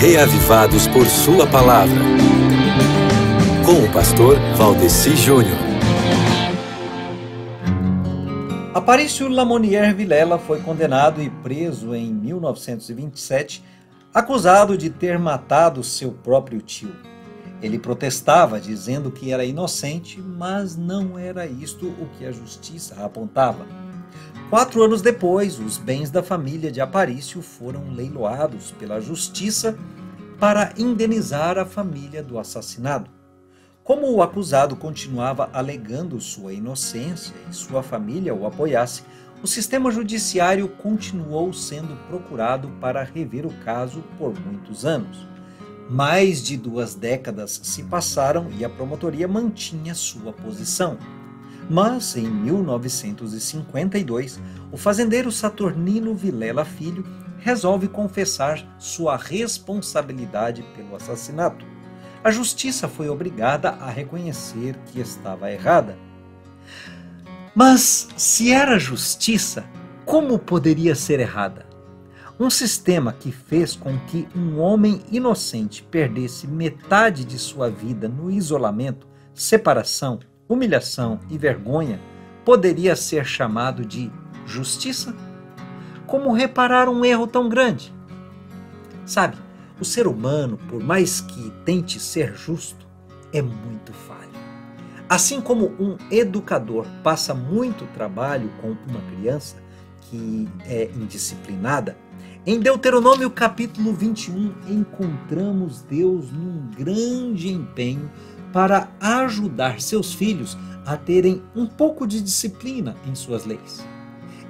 reavivados por sua palavra. Com o pastor Valdeci Júnior. Aparicio Lamonier Vilela foi condenado e preso em 1927, acusado de ter matado seu próprio tio. Ele protestava, dizendo que era inocente, mas não era isto o que a justiça apontava. 4 anos depois, os bens da família de Aparicio foram leiloados pela justiça para indenizar a família do assassinado. Como o acusado continuava alegando sua inocência e sua família o apoiasse, o sistema judiciário continuou sendo procurado para rever o caso por muitos anos. Mais de 2 décadas se passaram e a promotoria mantinha sua posição. Mas, em 1952, o fazendeiro Saturnino Vilela Filho resolve confessar sua responsabilidade pelo assassinato. A justiça foi obrigada a reconhecer que estava errada. Mas, se era justiça, como poderia ser errada? Um sistema que fez com que um homem inocente perdesse metade de sua vida no isolamento, separação, humilhação e vergonha, poderia ser chamado de justiça? Como reparar um erro tão grande? Sabe, o ser humano, por mais que tente ser justo, é muito falho. Assim como um educador passa muito trabalho com uma criança que é indisciplinada, em Deuteronômio capítulo 21 encontramos Deus num grande empenho para ajudar seus filhos a terem um pouco de disciplina em suas leis.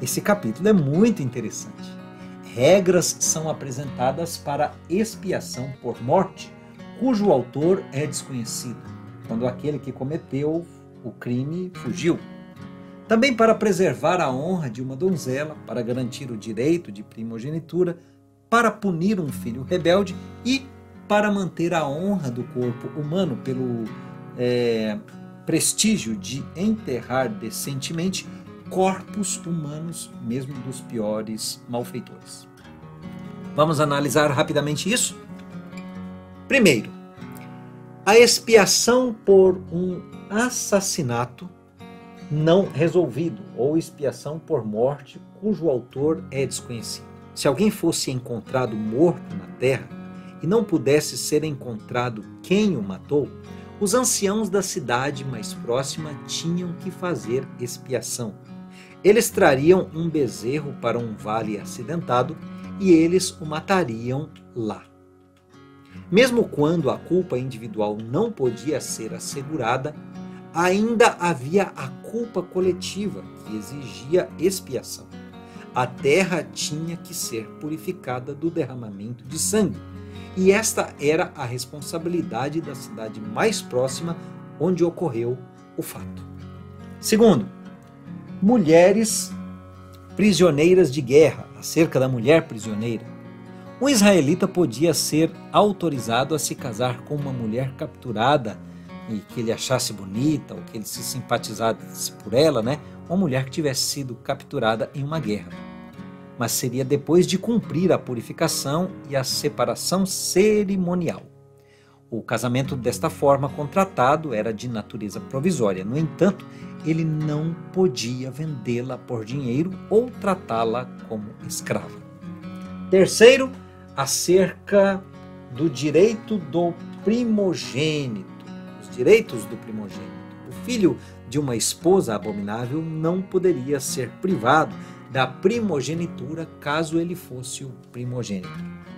Esse capítulo é muito interessante. Regras são apresentadas para expiação por morte, cujo autor é desconhecido, quando aquele que cometeu o crime fugiu. Também para preservar a honra de uma donzela, para garantir o direito de primogenitura, para punir um filho rebelde e para manter a honra do corpo humano pelo prestígio de enterrar decentemente corpos humanos, mesmo dos piores malfeitores. Vamos analisar rapidamente isso? Primeiro, a expiação por um assassinato não resolvido ou expiação por morte cujo autor é desconhecido. Se alguém fosse encontrado morto na terra e não pudesse ser encontrado quem o matou, os anciãos da cidade mais próxima tinham que fazer expiação. Eles trariam um bezerro para um vale acidentado e eles o matariam lá. Mesmo quando a culpa individual não podia ser assegurada, ainda havia a culpa coletiva que exigia expiação. A terra tinha que ser purificada do derramamento de sangue, e esta era a responsabilidade da cidade mais próxima onde ocorreu o fato. Segundo, mulheres prisioneiras de guerra, acerca da mulher prisioneira. Um israelita podia ser autorizado a se casar com uma mulher capturada e que ele achasse bonita ou que ele se simpatizasse por ela, uma mulher que tivesse sido capturada em uma guerra. Mas seria depois de cumprir a purificação e a separação cerimonial. O casamento desta forma contratado era de natureza provisória. No entanto, ele não podia vendê-la por dinheiro ou tratá-la como escrava. Terceiro, acerca do direito do primogênito. Os direitos do primogênito. O filho de uma esposa abominável não poderia ser privado da primogenitura caso ele fosse o primogênito.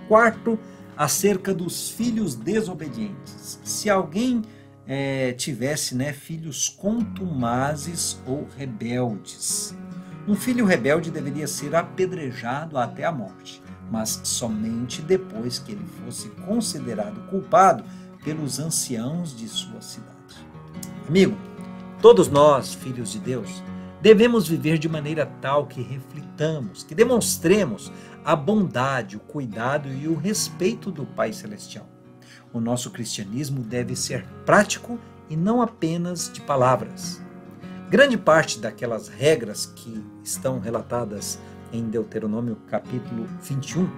Quarto, acerca dos filhos desobedientes. Se alguém tivesse filhos contumazes ou rebeldes, um filho rebelde deveria ser apedrejado até a morte, mas somente depois que ele fosse considerado culpado pelos anciãos de sua cidade. Amigo, todos nós, filhos de Deus, devemos viver de maneira tal que reflitamos, que demonstremos a bondade, o cuidado e o respeito do Pai Celestial. O nosso cristianismo deve ser prático e não apenas de palavras. Grande parte daquelas regras que estão relatadas em Deuteronômio capítulo 21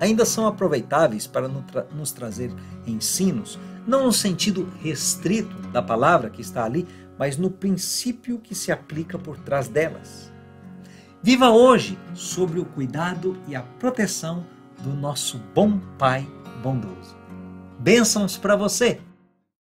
ainda são aproveitáveis para nos trazer ensinos, não no sentido restrito da palavra que está ali, mas no princípio que se aplica por trás delas. Viva hoje sob o cuidado e a proteção do nosso bom Pai bondoso. Bênçãos para você!